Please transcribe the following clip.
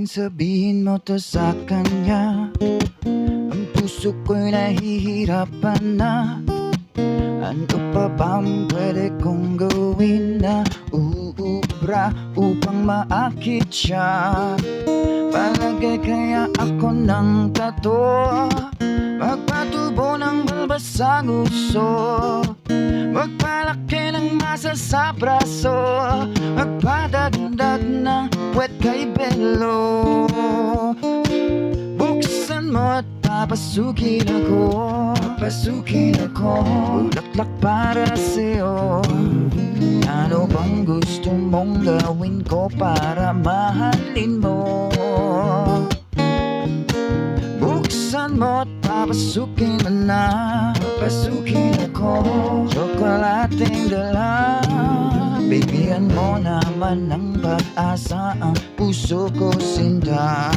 sabihin mo to sa kanya. Ang puso ko'y nahihirapan na. Ano pa bang pwede kong gawin na uubra upang maakit siya? Palagay kaya ako ng tato, magpatubo ng balbas sa nguso, magpalaki ng masa sa braso, magpadagdag ng puwet kay Belo. Buksan mo at papasukin ako, bulaklak para sa'yo. Ano bang gusto mong gawin ko para mahalin mo? Buksan mo at papasukin mo na, ako. Tsokolating dala, bigyan mo naman ng pag-asa ang puso ko sinta.